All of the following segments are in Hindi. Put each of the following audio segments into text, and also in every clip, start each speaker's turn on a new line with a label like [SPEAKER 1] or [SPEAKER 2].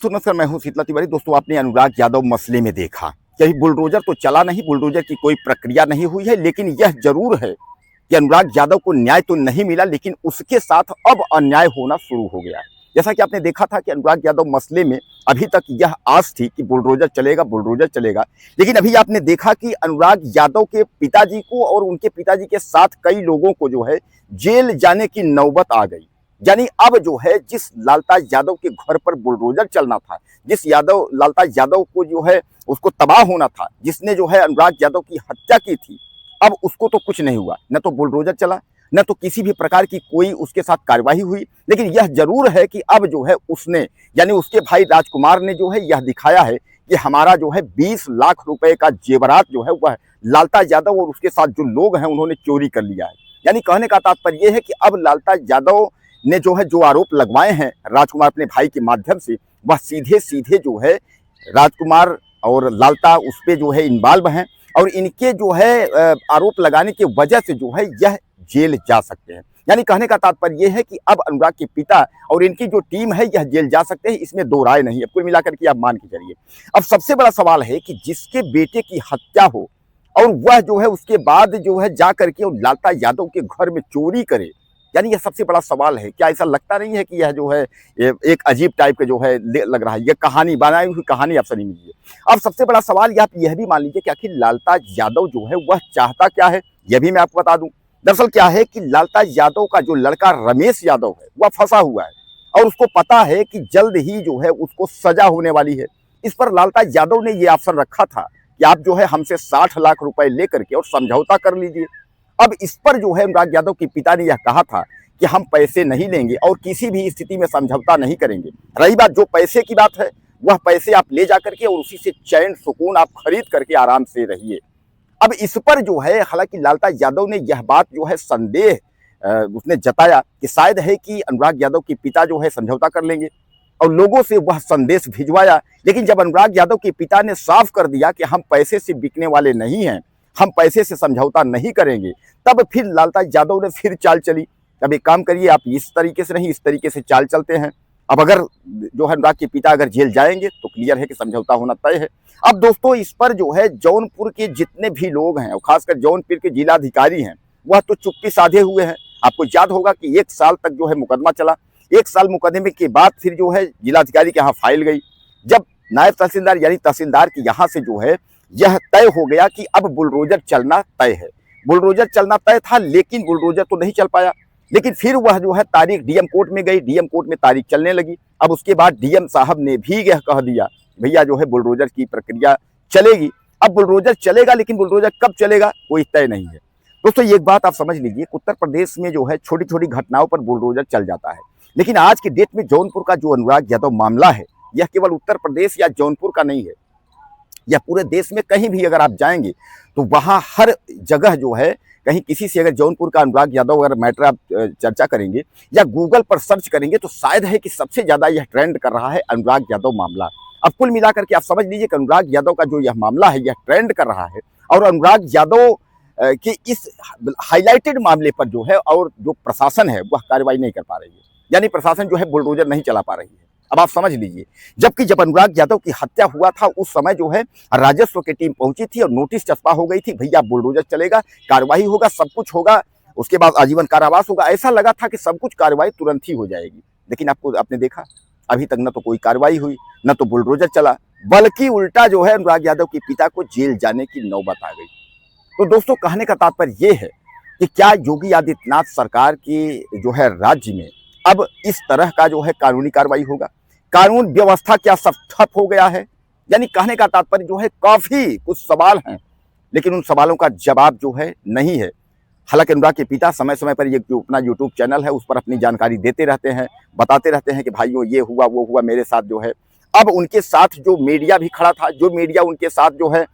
[SPEAKER 1] तो नमस्कार, मैं हूं शीतला तिवारी। दोस्तों, आपने अनुराग यादव मसले में देखा, कहीं बुलडोजर तो चला नहीं, बुलडोजर की कोई प्रक्रिया नहीं हुई है, लेकिन यह जरूर है कि अनुराग यादव को न्याय तो नहीं मिला, लेकिन उसके साथ अब अन्याय होना शुरू हो गया है। जैसा कि आपने देखा था कि अनुराग यादव मसले में अभी तक यह आस थी कि बुलडोजर चलेगा, बुलडोजर चलेगा, लेकिन अभी आपने देखा कि अनुराग यादव के पिताजी को और उनके पिताजी के साथ कई लोगों को जो है जेल जाने की नौबत आ गई। यानी अब जो है जिस लालताज यादव के घर पर बुलडोजर चलना था, जिस लालताज यादव को जो है उसको तबाह होना था, जिसने जो है अनुराग यादव की हत्या की थी, अब उसको तो कुछ नहीं हुआ। न तो बुलडोजर चला, न तो किसी भी प्रकार की कोई उसके साथ कार्यवाही हुई। लेकिन यह जरूर है कि अब जो है उसने, यानी उसके भाई राजकुमार ने जो है यह दिखाया है कि हमारा जो है 20 लाख रुपए का जेवरात जो है वह लालताज यादव और उसके साथ जो लोग हैं उन्होंने चोरी कर लिया है। यानी कहने का तात्पर्य यह है कि अब लालताज यादव ने जो है जो आरोप लगवाए हैं राजकुमार अपने भाई के माध्यम से, वह सीधे सीधे जो है राजकुमार और लालता उस पर जो है इन्वॉल्व हैं, और इनके जो है आरोप लगाने की वजह से जो है यह जेल जा सकते हैं। यानी कहने का तात्पर्य यह है कि अब अनुराग के पिता और इनकी जो टीम है यह जेल जा सकते हैं, इसमें दो राय नहीं है। कुल मिलाकर के आप मान के चलिए। अब सबसे बड़ा सवाल है कि जिसके बेटे की हत्या हो और वह जो है उसके बाद जो है जा करके लालता यादव के घर में चोरी करे, यानी यह सबसे बड़ा सवाल है। क्या ऐसा लगता नहीं है कि यह जो है एक अजीब टाइप का जो है लग रहा है, यह कहानी बनाई हुई कहानी आप समझ लीजिए। अब सबसे बड़ा सवाल आप यह भी मान लीजिए कि आखिर लालताज यादव जो है वह चाहता क्या है, यह भी मैं आपको बता दूं। दरअसल क्या है कि लालताज यादव का जो लड़का रमेश यादव है वह फंसा हुआ है, और उसको पता है कि जल्द ही जो है उसको सजा होने वाली है। इस पर लालताज यादव ने यह ऑप्शन रखा था कि आप जो है हमसे 60 लाख रुपए लेकर के और समझौता कर लीजिए। अब इस पर जो है अनुराग यादव के पिता ने यह कहा था कि हम पैसे नहीं लेंगे और किसी भी स्थिति में समझौता नहीं करेंगे। रही बात जो पैसे की बात है, वह पैसे आप ले जा करके और उसी से चैन सुकून आप खरीद करके आराम से रहिए। अब इस पर जो है हालांकि लालताज यादव ने यह बात जो है संदेह उसने जताया कि शायद है कि अनुराग यादव के पिता जो है समझौता कर लेंगे, और लोगों से वह संदेश भिजवाया। लेकिन जब अनुराग यादव के पिता ने साफ कर दिया कि हम पैसे से बिकने वाले नहीं हैं, हम पैसे से समझौता नहीं करेंगे, तब फिर लालताज यादव ने फिर चाल चली। अब एक काम करिए, आप इस तरीके से नहीं इस तरीके से चाल चलते हैं। अब अगर जो है अनुराग के पिता अगर जेल जाएंगे तो क्लियर है कि समझौता होना तय है। अब दोस्तों इस पर जो है जौनपुर के जितने भी लोग हैं और खासकर जौनपुर के जिलाधिकारी हैं वह तो चुप्पी साधे हुए हैं। आपको याद होगा कि 1 साल तक जो है मुकदमा चला। 1 साल मुकदमे के बाद फिर जो है जिलाधिकारी के यहाँ फाइल गई। जब नायब तहसीलदार यानी तहसीलदार के यहाँ से जो है यह तय हो गया कि अब बुलडोजर चलना तय है। बुलडोजर चलना तय था, लेकिन बुलडोजर तो नहीं चल पाया। लेकिन फिर वह जो है तारीख डीएम कोर्ट में गई, डीएम कोर्ट में तारीख चलने लगी। अब उसके बाद डीएम साहब ने भी यह कह दिया भैया जो है बुलडोजर की प्रक्रिया चलेगी। अब बुलडोजर चलेगा, लेकिन बुलडोजर कब चलेगा कोई तय नहीं है। दोस्तों एक बात आप समझ लीजिए, उत्तर प्रदेश में जो है छोटी छोटी घटनाओं पर बुलडोजर चल जाता है, लेकिन आज के डेट में जौनपुर का जो अनुराग यादव मामला है यह केवल उत्तर प्रदेश या जौनपुर का नहीं है, या पूरे देश में कहीं भी अगर आप जाएंगे तो वहां हर जगह जो है कहीं किसी से अगर जौनपुर का अनुराग यादव अगर मैटर आप चर्चा करेंगे या गूगल पर सर्च करेंगे तो शायद है कि सबसे ज्यादा यह ट्रेंड कर रहा है अनुराग यादव मामला। अब कुल मिलाकर के आप समझ लीजिए कि अनुराग यादव का जो यह मामला है यह ट्रेंड कर रहा है, और अनुराग यादव के इस हाईलाइटेड मामले पर जो है और जो प्रशासन है वह कार्रवाई नहीं कर पा रही है, यानी प्रशासन जो है बुलडोजर नहीं चला पा रही है। अब आप समझ लीजिए, जबकि जब अनुराग यादव की हत्या हुआ था उस समय जो है राजस्व की टीम पहुंची थी और नोटिस चस्पा हो गई थी, भैया बुलडोजर चलेगा, कार्रवाई होगा, सब कुछ होगा, उसके बाद आजीवन कारावास होगा। ऐसा लगा था कि सब कुछ कार्रवाई तुरंत ही हो जाएगी, लेकिन आपने देखा अभी तक न तो कोई कार्रवाई हुई, न तो बुलडोजर चला, बल्कि उल्टा जो है अनुराग यादव के पिता को जेल जाने की नौबत आ गई। तो दोस्तों कहने का तात्पर्य यह है कि क्या योगी आदित्यनाथ सरकार की जो है राज्य में अब इस तरह का जो है कानूनी कार्रवाई होगा? कानून व्यवस्था क्या सब ठप हो गया है? यानी कहने का तात्पर्य जो है काफी कुछ सवाल हैं, लेकिन उन सवालों का जवाब जो है नहीं है। हालांकि अनुराग के पिता समय समय पर ये जो अपना यूट्यूब चैनल है उस पर अपनी जानकारी देते रहते हैं, बताते रहते हैं कि भाइयों ये हुआ वो हुआ मेरे साथ जो है। अब उनके साथ जो मीडिया भी खड़ा था, जो मीडिया उनके साथ जो है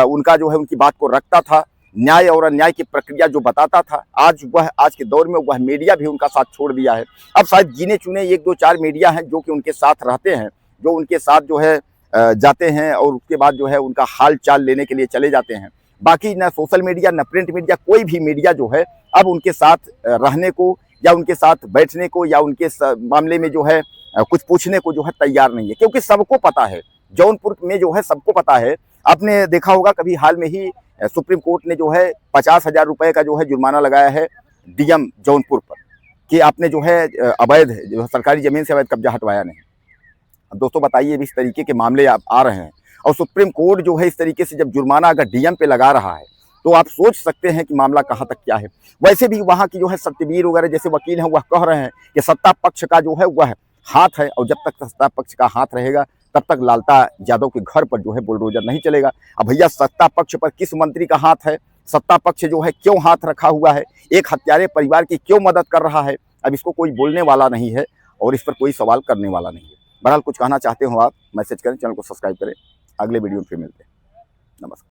[SPEAKER 1] उनका जो है उनकी बात को रखता था, न्याय और अन्याय की प्रक्रिया जो बताता था, आज के दौर में वह मीडिया भी उनका साथ छोड़ दिया है। अब शायद गिने चुने 1-2-4 मीडिया हैं जो कि उनके साथ रहते हैं, जो उनके साथ जो है जाते हैं और उसके बाद जो है उनका हाल चाल लेने के लिए चले जाते हैं। बाकी न सोशल मीडिया न प्रिंट मीडिया, कोई भी मीडिया जो है अब उनके साथ रहने को या उनके साथ बैठने को या उनके मामले में जो है कुछ पूछने को जो है तैयार नहीं है, क्योंकि सबको पता है, जौनपुर में जो है सबको पता है। आपने देखा होगा कभी हाल में ही सुप्रीम कोर्ट ने जो है 50,000 रुपए का जो है जुर्माना लगाया है डीएम जौनपुर पर कि आपने जो है अवैध जो है सरकारी जमीन से अवैध कब्जा हटवाया नहीं। अब दोस्तों बताइए, इस तरीके के मामले आप आ रहे हैं और सुप्रीम कोर्ट जो है इस तरीके से जब जुर्माना अगर डीएम पे लगा रहा है तो आप सोच सकते हैं कि मामला कहाँ तक क्या है। वैसे भी वहाँ की जो है सत्यवीर वगैरह जैसे वकील हैं वह कह रहे हैं कि सत्ता पक्ष का जो है वह हाथ है, और जब तक सत्ता पक्ष का हाथ रहेगा तब तक लालता यादव के घर पर जो है बुलडोजर नहीं चलेगा। अब भैया सत्ता पक्ष पर किस मंत्री का हाथ है, सत्ता पक्ष जो है क्यों हाथ रखा हुआ है, एक हत्यारे परिवार की क्यों मदद कर रहा है, अब इसको कोई बोलने वाला नहीं है और इस पर कोई सवाल करने वाला नहीं है। बहरहाल कुछ कहना चाहते हो आप, मैसेज करें, चैनल को सब्सक्राइब करें। अगले वीडियो में फिर मिलते हैं। नमस्कार।